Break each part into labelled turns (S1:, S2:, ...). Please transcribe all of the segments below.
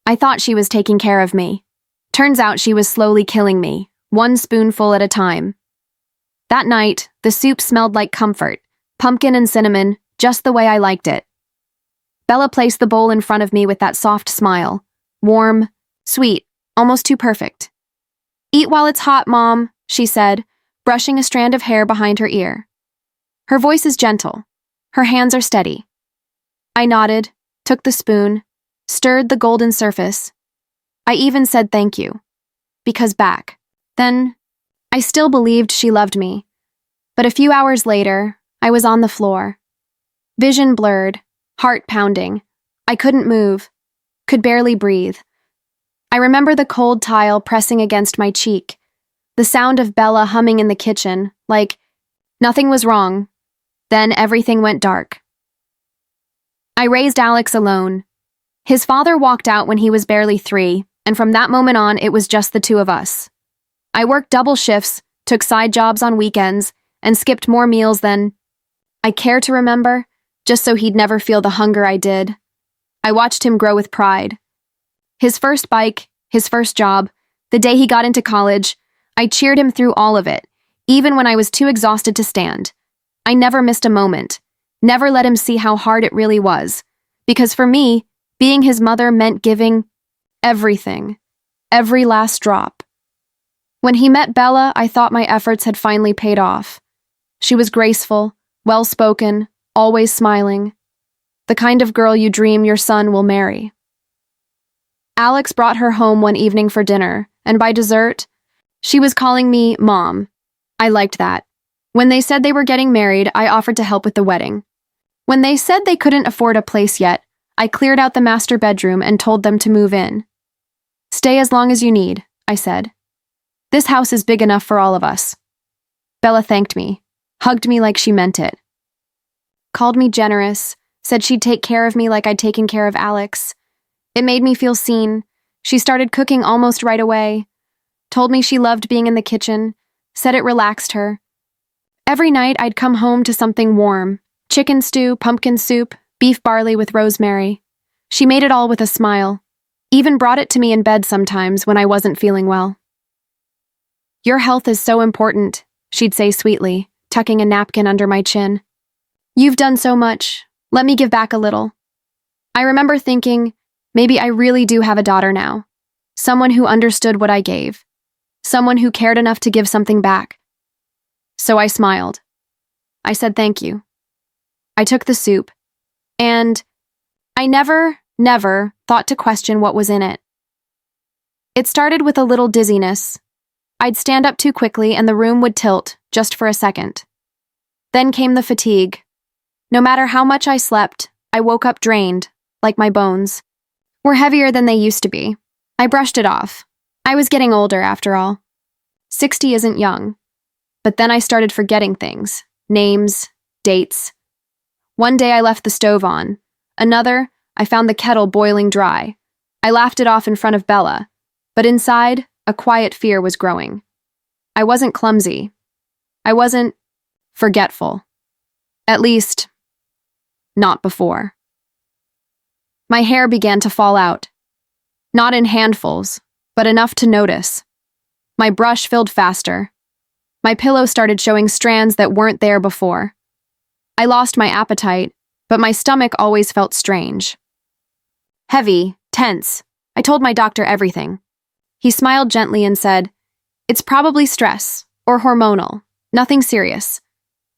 S1: I thought she was taking care of me. Turns out she was slowly killing me, one spoonful at a time. That night, the soup smelled like comfort, pumpkin and cinnamon, just the way I liked it. Bella placed the bowl in front of me with that soft smile. Warm, sweet, almost too perfect. "Eat while it's hot, Mom," she said, brushing a strand of hair behind her ear. Her voice is gentle. Her hands are steady. I nodded, took the spoon, stirred the golden surface. I even said thank you. Because back then, I still believed she loved me. But a few hours later, I was on the floor. Vision blurred, heart pounding. I couldn't move, could barely breathe. I remember the cold tile pressing against my cheek, the sound of Bella humming in the kitchen, like nothing was wrong. Then everything went dark. I raised Alex alone. His father walked out when he was barely 3, and from that moment on, it was just the two of us. I worked double shifts, took side jobs on weekends, and skipped more meals than I care to remember, just so he'd never feel the hunger I did. I watched him grow with pride. His first bike, his first job, the day he got into college, I cheered him through all of it, even when I was too exhausted to stand. I never missed a moment, never let him see how hard it really was, because for me, being his mother meant giving everything, every last drop. When he met Bella, I thought my efforts had finally paid off. She was graceful, well-spoken, always smiling. The kind of girl you dream your son will marry. Alex brought her home one evening for dinner, and by dessert, she was calling me Mom. I liked that. When they said they were getting married, I offered to help with the wedding. When they said they couldn't afford a place yet, I cleared out the master bedroom and told them to move in. "Stay as long as you need," I said. "This house is big enough for all of us." Bella thanked me, hugged me like she meant it. Called me generous, said she'd take care of me like I'd taken care of Alex. It made me feel seen. She started cooking almost right away, told me she loved being in the kitchen, said it relaxed her. Every night I'd come home to something warm, chicken stew, pumpkin soup, beef barley with rosemary. She made it all with a smile, even brought it to me in bed sometimes when I wasn't feeling well. "Your health is so important," she'd say sweetly, tucking a napkin under my chin. "You've done so much. Let me give back a little." I remember thinking, maybe I really do have a daughter now. Someone who understood what I gave. Someone who cared enough to give something back. So I smiled. I said thank you. I took the soup, and I never thought to question what was in it. It started with a little dizziness. I'd stand up too quickly and the room would tilt, just for a second. Then came the fatigue. No matter how much I slept, I woke up drained, like my bones were heavier than they used to be. I brushed it off. I was getting older, after all. 60 isn't young. But then I started forgetting things. Names, dates. One day I left the stove on. Another, I found the kettle boiling dry. I laughed it off in front of Bella. But inside, a quiet fear was growing. I wasn't clumsy. I wasn't forgetful. At least, not before. My hair began to fall out. Not in handfuls, but enough to notice. My brush filled faster. My pillow started showing strands that weren't there before. I lost my appetite, but my stomach always felt strange. Heavy, tense. I told my doctor everything. He smiled gently and said, "It's probably stress, or hormonal, nothing serious."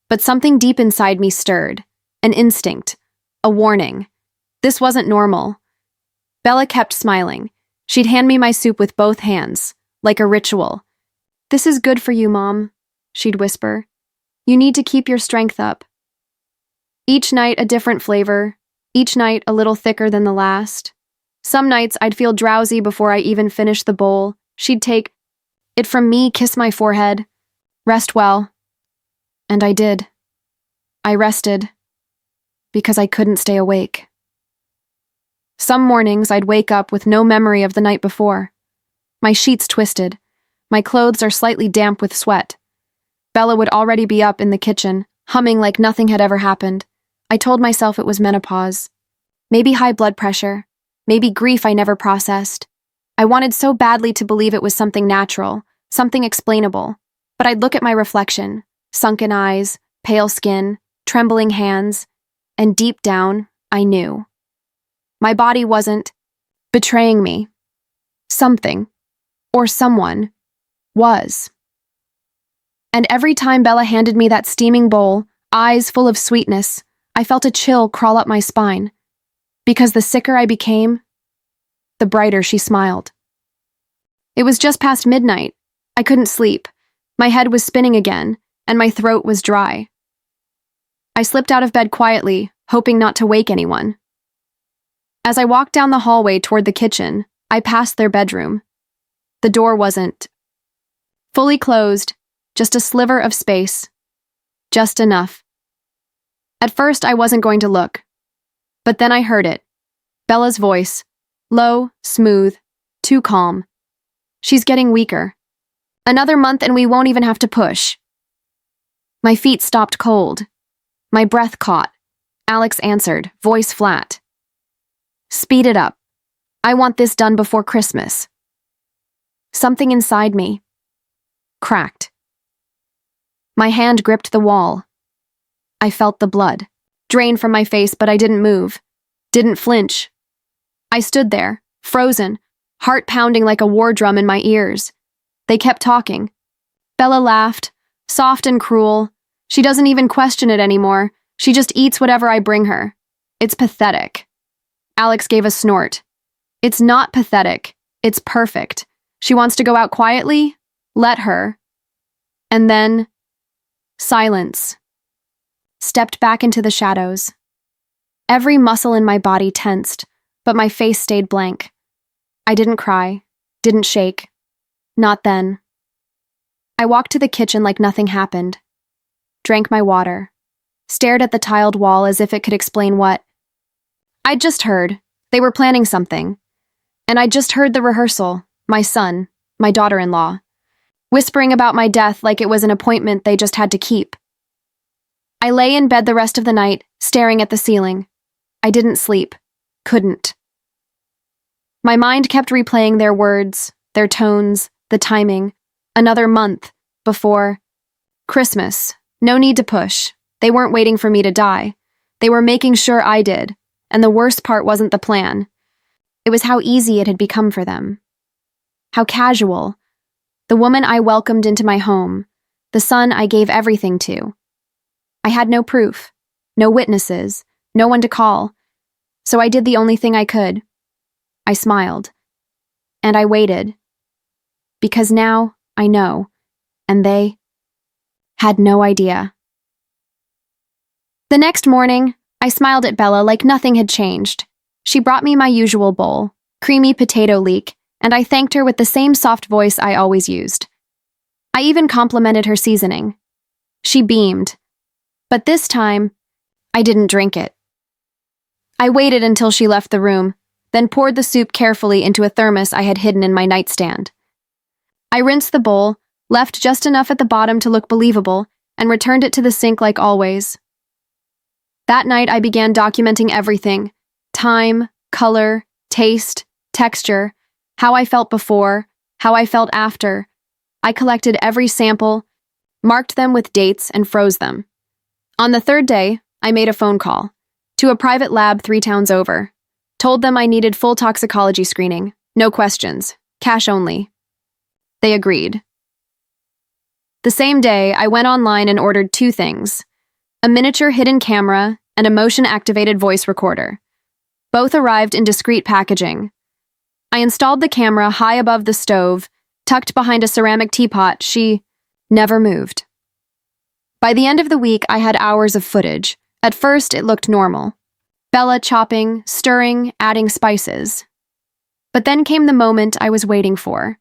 S1: But something deep inside me stirred, an instinct, a warning. This wasn't normal. Bella kept smiling. She'd hand me my soup with both hands, like a ritual. "This is good for you, Mom," she'd whisper. "You need to keep your strength up." Each night a different flavor, each night a little thicker than the last. Some nights I'd feel drowsy before I even finished the bowl. She'd take it from me, kiss my forehead. "Rest well." And I did. I rested, because I couldn't stay awake. Some mornings I'd wake up with no memory of the night before. My sheets twisted. My clothes are slightly damp with sweat. Bella would already be up in the kitchen, humming like nothing had ever happened. I told myself it was menopause. Maybe high blood pressure. maybe grief I never processed. I wanted so badly to believe it was something natural, something explainable. But I'd look at my reflection, sunken eyes, pale skin, trembling hands, and deep down, I knew. My body wasn't betraying me. Something, or someone, was. And every time Bella handed me that steaming bowl, eyes full of sweetness, I felt a chill crawl up my spine. Because the sicker I became, the brighter she smiled. It was just past midnight. I couldn't sleep. My head was spinning again, and my throat was dry. I slipped out of bed quietly, hoping not to wake anyone. As I walked down the hallway toward the kitchen, I passed their bedroom. The door wasn't fully closed, just a sliver of space. Just enough. At first, I wasn't going to look. But then I heard it. Bella's voice. Low, smooth, too calm. She's getting weaker. Another month and we won't even have to push. My feet stopped cold. My breath caught. Alex answered, voice flat. Speed it up. I want this done before Christmas. Something inside me cracked. My hand gripped the wall. I felt the blood drain from my face, but I didn't move, didn't flinch. I stood there, frozen, heart pounding like a war drum in my ears. They kept talking. Bella laughed, soft and cruel. She doesn't even question it anymore. She just eats whatever I bring her. It's pathetic. Alex gave a snort. It's not pathetic. It's perfect. She wants to go out quietly? Let her. And then, silence. Stepped back into the shadows. Every muscle in my body tensed, but my face stayed blank. I didn't cry, didn't shake. Not then. I walked to the kitchen like nothing happened. Drank my water. Stared at the tiled wall as if it could explain what. I'd just heard. They were planning something. And I'd just heard the rehearsal, my son, my daughter-in-law, whispering about my death like it was an appointment they just had to keep. I lay in bed the rest of the night, staring at the ceiling. I didn't sleep. Couldn't. My mind kept replaying their words, their tones, the timing. Another month before Christmas. No need to push. They weren't waiting for me to die. They were making sure I did. And the worst part wasn't the plan. It was how easy it had become for them. How casual. The woman I welcomed into my home. The son I gave everything to. I had no proof, no witnesses, no one to call. So I did the only thing I could. I smiled. And I waited. Because now I know. And they had no idea. The next morning, I smiled at Bella like nothing had changed. She brought me my usual bowl, creamy potato leek, and I thanked her with the same soft voice I always used. I even complimented her seasoning. She beamed. But this time, I didn't drink it. I waited until she left the room, then poured the soup carefully into a thermos I had hidden in my nightstand. I rinsed the bowl, left just enough at the bottom to look believable, and returned it to the sink like always. That night I began documenting everything: time, color, taste, texture, how I felt before, how I felt after. I collected every sample, marked them with dates, and froze them. On the third day, I made a phone call to a private lab 3 towns over. Told them I needed full toxicology screening, no questions, cash only. They agreed. The same day, I went online and ordered 2 things: a miniature hidden camera and a motion-activated voice recorder. Both arrived in discreet packaging. I installed the camera high above the stove, tucked behind a ceramic teapot. She never moved. By the end of the week, I had hours of footage. At first, it looked normal. Bella chopping, stirring, adding spices. But then came the moment I was waiting for.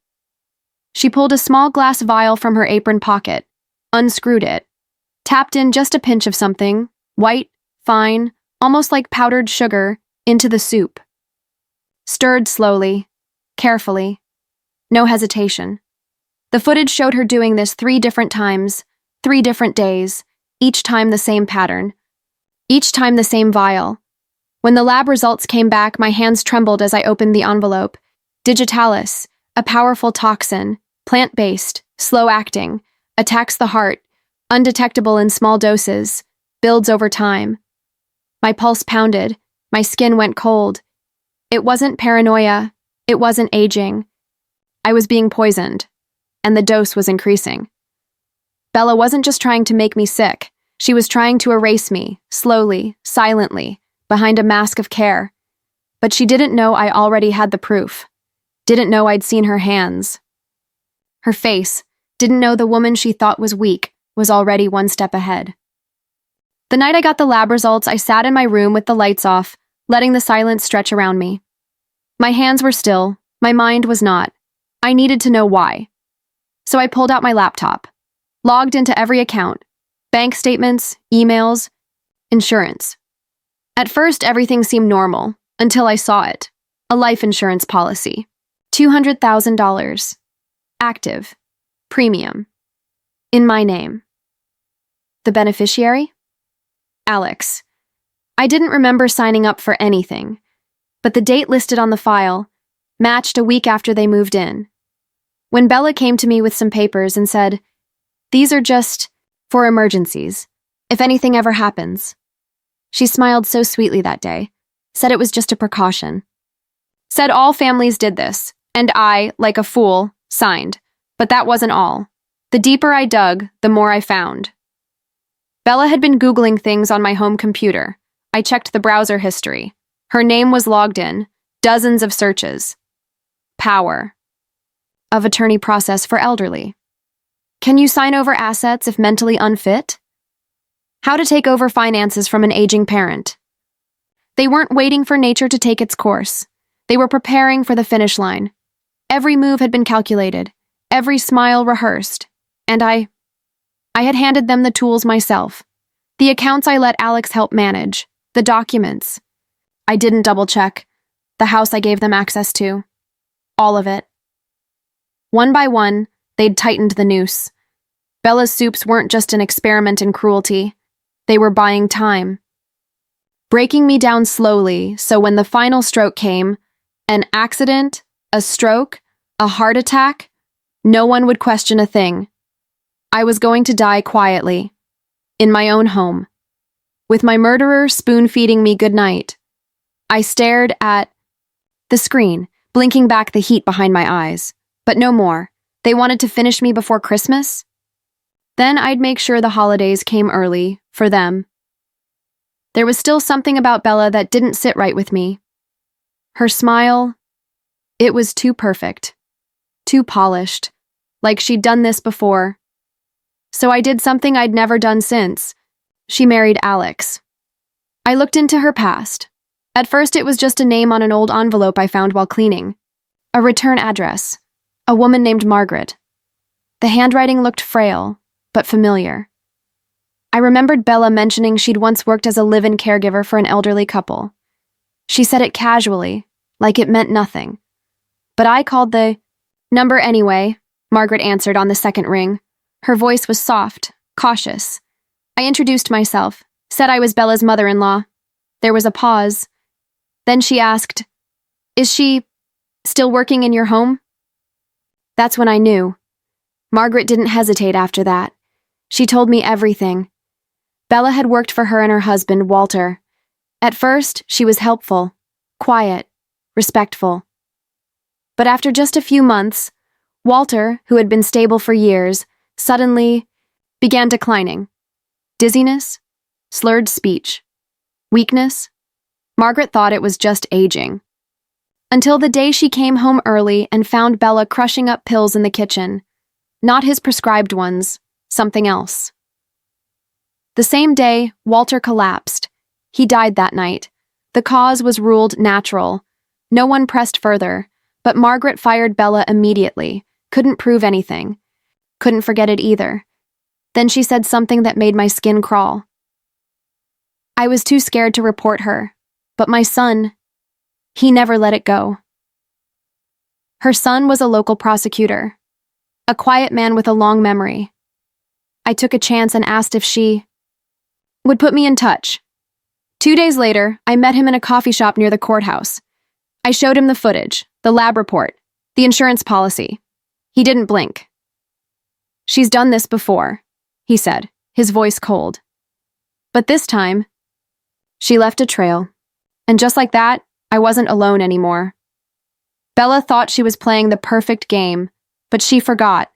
S1: She pulled a small glass vial from her apron pocket, unscrewed it, tapped in just a pinch of something, white, fine, almost like powdered sugar, into the soup. Stirred slowly, carefully, no hesitation. The footage showed her doing this 3 different times, 3 different days, each time the same pattern, each time the same vial. When the lab results came back, my hands trembled as I opened the envelope. Digitalis, a powerful toxin, plant-based, slow-acting, attacks the heart, undetectable in small doses, builds over time. My pulse pounded, my skin went cold. It wasn't paranoia, it wasn't aging. I was being poisoned, and the dose was increasing. Bella wasn't just trying to make me sick, she was trying to erase me, slowly, silently, behind a mask of care. But she didn't know I already had the proof. Didn't know I'd seen her hands. Her face, didn't know the woman she thought was weak was already one step ahead. The night I got the lab results, I sat in my room with the lights off, letting the silence stretch around me. My hands were still, my mind was not. I needed to know why. So I pulled out my laptop, logged into every account, bank statements, emails, insurance. At first, everything seemed normal, until I saw it. A life insurance policy. $200,000. Active. Premium. In my name. The beneficiary? Alex. I didn't remember signing up for anything, but the date listed on the file matched a week after they moved in. When Bella came to me with some papers and said, "These are just for emergencies, if anything ever happens." She smiled so sweetly that day, said it was just a precaution. Said all families did this, and I, like a fool, signed. But that wasn't all. The deeper I dug, the more I found. Bella had been Googling things on my home computer. I checked the browser history. Her name was logged in, dozens of searches. Power of attorney process for elderly. Can you sign over assets if mentally unfit? How to take over finances from an aging parent. They weren't waiting for nature to take its course. They were preparing for the finish line. Every move had been calculated, every smile rehearsed, and I had handed them the tools myself. The accounts I let Alex help manage, the documents. I didn't double-check. The house I gave them access to. All of it. One by one, they'd tightened the noose. Bella's soups weren't just an experiment in cruelty. They were buying time. Breaking me down slowly, so when the final stroke came, an accident, a stroke, a heart attack, no one would question a thing. I was going to die quietly, in my own home, with my murderer spoon-feeding me goodnight. I stared at the screen, blinking back the heat behind my eyes. But no more. They wanted to finish me before Christmas? Then I'd make sure the holidays came early, for them. There was still something about Bella that didn't sit right with me. Her smile, it was too perfect, too polished, like she'd done this before. So I did something I'd never done since. She married Alex. I looked into her past. At first it was just a name on an old envelope I found while cleaning. A return address. A woman named Margaret. The handwriting looked frail, but familiar. I remembered Bella mentioning she'd once worked as a live-in caregiver for an elderly couple. She said it casually, like it meant nothing. But I called the number anyway, Margaret answered on the second ring. Her voice was soft, cautious. I introduced myself, said I was Bella's mother-in-law. There was a pause. Then she asked, "Is she still working in your home?" That's when I knew. Margaret didn't hesitate after that. She told me everything. Bella had worked for her and her husband, Walter. At first, she was helpful, quiet, respectful. But after just a few months, Walter, who had been stable for years, suddenly began declining. Dizziness, slurred speech, weakness. Margaret thought it was just aging. Until the day she came home early and found Bella crushing up pills in the kitchen. Not his prescribed ones, something else. The same day, Walter collapsed. He died that night. The cause was ruled natural. No one pressed further, but Margaret fired Bella immediately. Couldn't prove anything. Couldn't forget it either. Then she said something that made my skin crawl. I was too scared to report her, but my son, he never let it go. Her son was a local prosecutor, a quiet man with a long memory. I took a chance and asked if she would put me in touch. 2 days later, I met him in a coffee shop near the courthouse. I showed him the footage, the lab report, the insurance policy. He didn't blink. "She's done this before," he said, his voice cold. But this time, she left a trail. And just like that, I wasn't alone anymore. Bella thought she was playing the perfect game, but she forgot.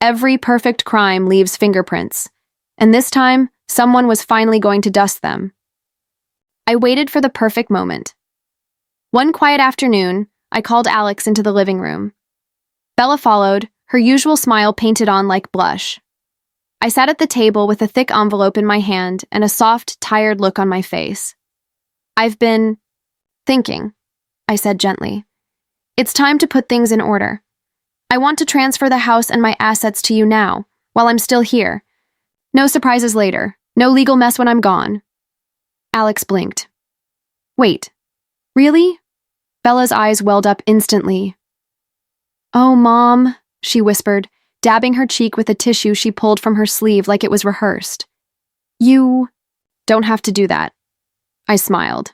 S1: Every perfect crime leaves fingerprints, and this time, someone was finally going to dust them. I waited for the perfect moment. One quiet afternoon, I called Alex into the living room. Bella followed, her usual smile painted on like blush. I sat at the table with a thick envelope in my hand and a soft, tired look on my face. "I've been thinking," I said gently. "It's time to put things in order. I want to transfer the house and my assets to you now, while I'm still here. No surprises later, no legal mess when I'm gone." Alex blinked. "Wait, really?" Bella's eyes welled up instantly. "Oh, Mom," she whispered, dabbing her cheek with a tissue she pulled from her sleeve like it was rehearsed. "You don't have to do that." I smiled.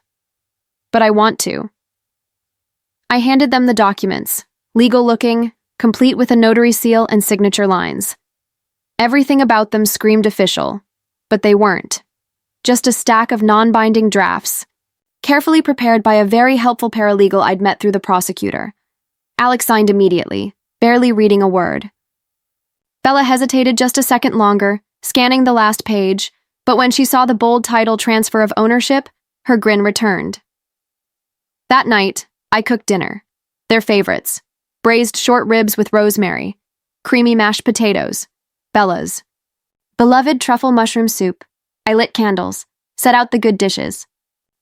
S1: "But I want to." I handed them the documents, legal-looking, complete with a notary seal and signature lines. Everything about them screamed official, but they weren't. Just a stack of non-binding drafts, carefully prepared by a very helpful paralegal I'd met through the prosecutor. Alex signed immediately, barely reading a word. Bella hesitated just a second longer, scanning the last page, but when she saw the bold title "Transfer of Ownership," her grin returned. That night, I cooked dinner. Their favorites: braised short ribs with rosemary, creamy mashed potatoes, Bella's beloved truffle mushroom soup. I lit candles, set out the good dishes,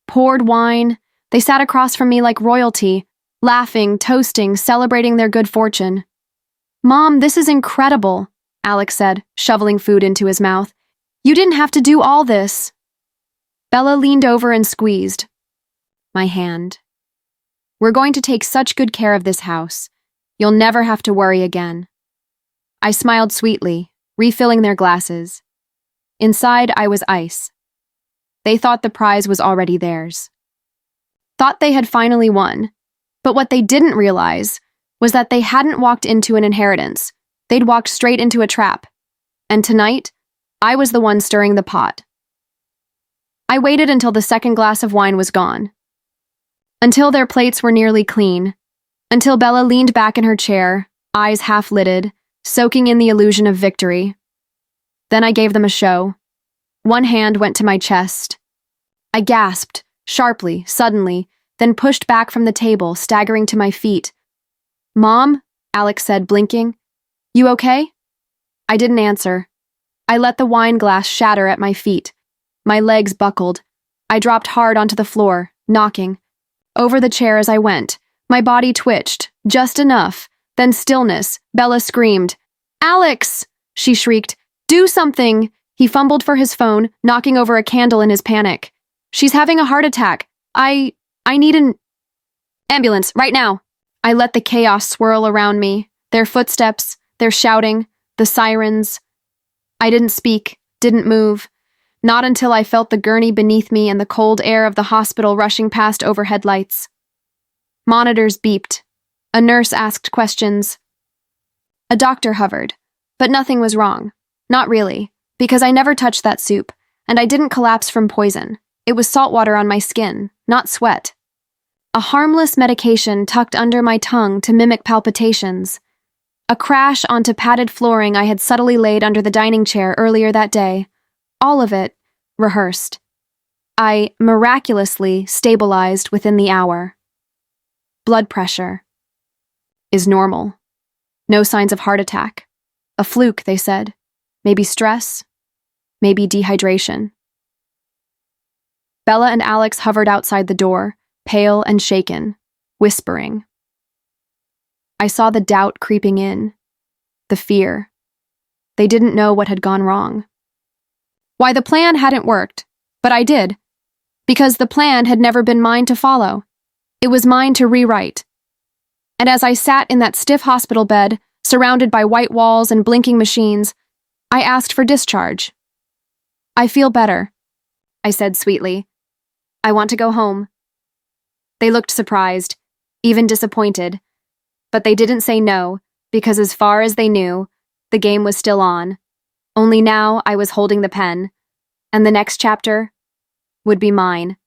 S1: poured wine. They sat across from me like royalty, laughing, toasting, celebrating their good fortune. "Mom, this is incredible," Alex said, shoveling food into his mouth. "You didn't have to do all this." Bella leaned over and squeezed my hand. "We're going to take such good care of this house. You'll never have to worry again." I smiled sweetly, refilling their glasses. Inside, I was ice. They thought the prize was already theirs. Thought they had finally won. But what they didn't realize was that they hadn't walked into an inheritance. They'd walked straight into a trap. And tonight, I was the one stirring the pot. I waited until the second glass of wine was gone. Until their plates were nearly clean. Until Bella leaned back in her chair, eyes half-lidded, soaking in the illusion of victory. Then I gave them a show. One hand went to my chest. I gasped, sharply, suddenly, then pushed back from the table, staggering to my feet. "Mom?" Alex said, blinking. "You okay?" I didn't answer. I let the wine glass shatter at my feet. My legs buckled. I dropped hard onto the floor, knocking. Over the chair as I went. My body twitched, just enough. Then stillness. Bella screamed. "Alex!" she shrieked. "Do something!" He fumbled for his phone, knocking over a candle in his panic. "She's having a heart attack. I need an ambulance, right now." I let the chaos swirl around me, their footsteps, their shouting, the sirens. I didn't speak, didn't move, not until I felt the gurney beneath me and the cold air of the hospital rushing past overhead lights. Monitors beeped. A nurse asked questions. A doctor hovered, but nothing was wrong. Not really, because I never touched that soup, and I didn't collapse from poison. It was salt water on my skin, not sweat. A harmless medication tucked under my tongue to mimic palpitations. A crash onto padded flooring I had subtly laid under the dining chair earlier that day. All of it rehearsed. I miraculously stabilized within the hour. Blood pressure is normal. No signs of heart attack. A fluke, they said. Maybe stress. Maybe dehydration. Bella and Alex hovered outside the door, pale and shaken, whispering. I saw the doubt creeping in, the fear. They didn't know what had gone wrong. Why the plan hadn't worked, but I did, because the plan had never been mine to follow. It was mine to rewrite. And as I sat in that stiff hospital bed, surrounded by white walls and blinking machines, I asked for discharge. "I feel better," I said sweetly. I want to go home. They looked surprised, even disappointed, but they didn't say no, because as far as they knew, the game was still on. Only now I was holding the pen, and the next chapter would be mine.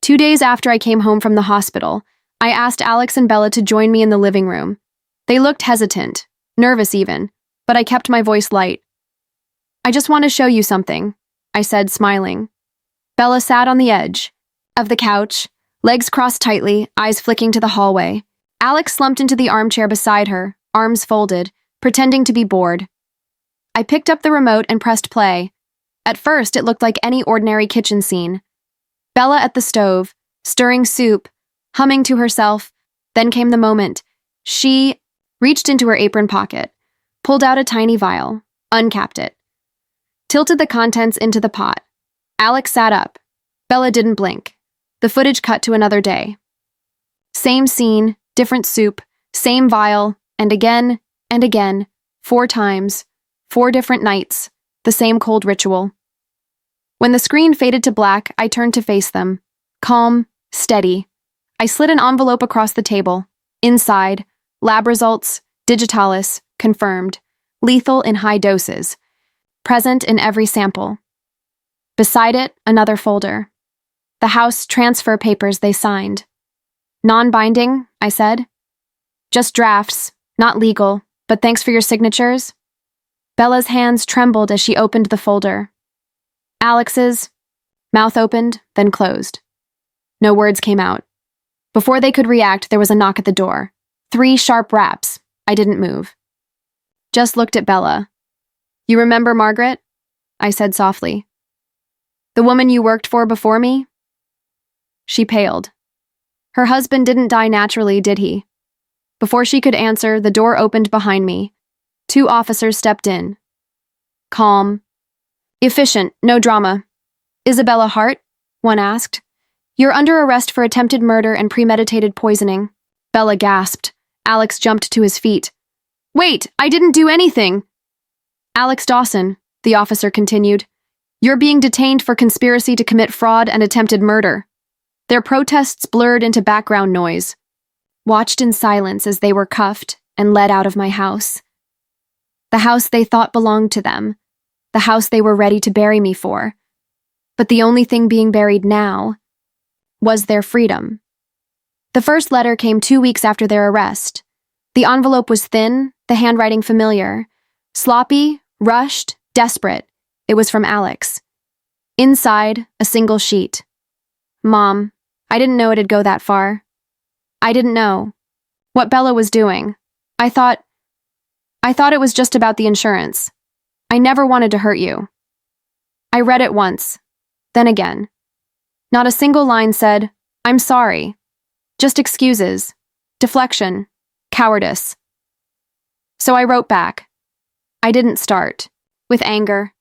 S1: 2 days after I came home from the hospital, I asked Alex and Bella to join me in the living room. They looked hesitant, nervous even, but I kept my voice light. I just want to show you something, I said, smiling. Bella sat on the edge of the couch, legs crossed tightly, eyes flicking to the hallway. Alex slumped into the armchair beside her, arms folded, pretending to be bored. I picked up the remote and pressed play. At first, it looked like any ordinary kitchen scene. Bella at the stove, stirring soup, humming to herself. Then came the moment. She reached into her apron pocket, pulled out a tiny vial, uncapped it, tilted the contents into the pot. Alex sat up. Bella didn't blink. The footage cut to another day. Same scene, different soup, same vial, and again, 4 times, 4 different nights, the same cold ritual. When the screen faded to black, I turned to face them. Calm, steady. I slid an envelope across the table. Inside, lab results, digitalis, confirmed, lethal in high doses, present in every sample. Beside it, another folder. The house transfer papers they signed. Non-binding, I said. Just drafts, not legal, but thanks for your signatures. Bella's hands trembled as she opened the folder. Alex's mouth opened, then closed. No words came out. Before they could react, there was a knock at the door. 3 sharp raps. I didn't move. Just looked at Bella. You remember Margaret? I said softly. The woman you worked for before me? She paled. Her husband didn't die naturally, did he? Before she could answer, the door opened behind me. 2 officers stepped in. Calm. Efficient, no drama. Isabella Hart? One asked. You're under arrest for attempted murder and premeditated poisoning. Bella gasped. Alex jumped to his feet. Wait, I didn't do anything. Alex Dawson, the officer continued. You're being detained for conspiracy to commit fraud and attempted murder. Their protests blurred into background noise. Watched in silence as they were cuffed and led out of my house. The house they thought belonged to them. The house they were ready to bury me for. But the only thing being buried now was their freedom. The first letter came 2 weeks after their arrest. The envelope was thin, the handwriting familiar. Sloppy, rushed, desperate. It was from Alex. Inside, a single sheet. Mom, I didn't know it'd go that far. I didn't know what Bella was doing. I thought it was just about the insurance. I never wanted to hurt you. I read it once, then again. Not a single line said, I'm sorry. Just excuses, deflection, cowardice. So I wrote back. I didn't start with anger.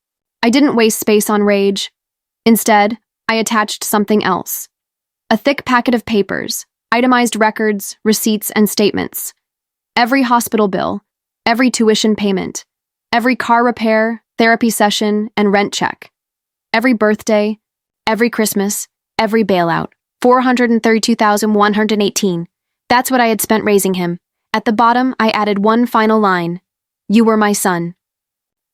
S1: I didn't waste space on rage. Instead, I attached something else. A thick packet of papers, itemized records, receipts, and statements. Every hospital bill, every tuition payment, every car repair, therapy session, and rent check. Every birthday, every Christmas, every bailout. $432,118. That's what I had spent raising him. At the bottom, I added one final line. You were my son.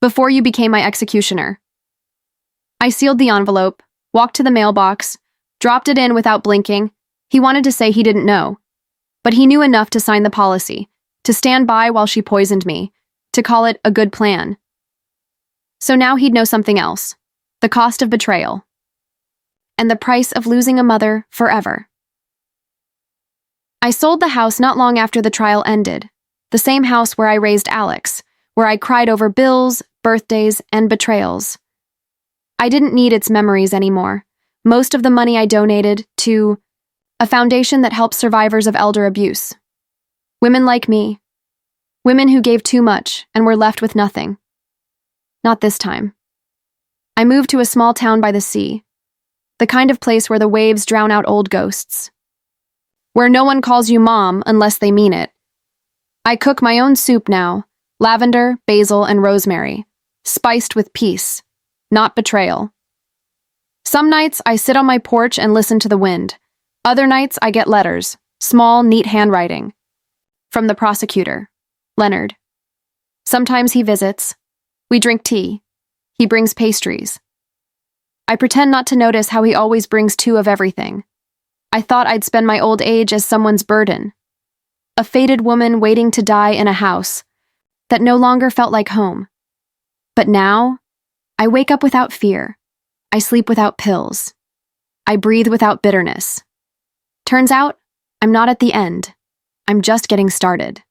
S1: Before you became my executioner. I sealed the envelope, walked to the mailbox, dropped it in without blinking. He wanted to say he didn't know. But he knew enough to sign the policy, to stand by while she poisoned me, to call it a good plan. So now he'd know something else. The cost of betrayal. And the price of losing a mother forever. I sold the house not long after the trial ended. The same house where I raised Alex, where I cried over bills, birthdays, and betrayals. I didn't need its memories anymore. Most of the money I donated to a foundation that helps survivors of elder abuse. Women like me. Women who gave too much and were left with nothing. Not this time. I moved to a small town by the sea. The kind of place where the waves drown out old ghosts. Where no one calls you mom unless they mean it. I cook my own soup now, lavender, basil, and rosemary, spiced with peace, not betrayal. Some nights I sit on my porch and listen to the wind. Other nights I get letters, small, neat handwriting. From the prosecutor, Leonard. Sometimes he visits. We drink tea. He brings pastries. I pretend not to notice how he always brings two of everything. I thought I'd spend my old age as someone's burden. A fated woman waiting to die in a house that no longer felt like home. But now, I wake up without fear. I sleep without pills. I breathe without bitterness. Turns out, I'm not at the end. I'm just getting started.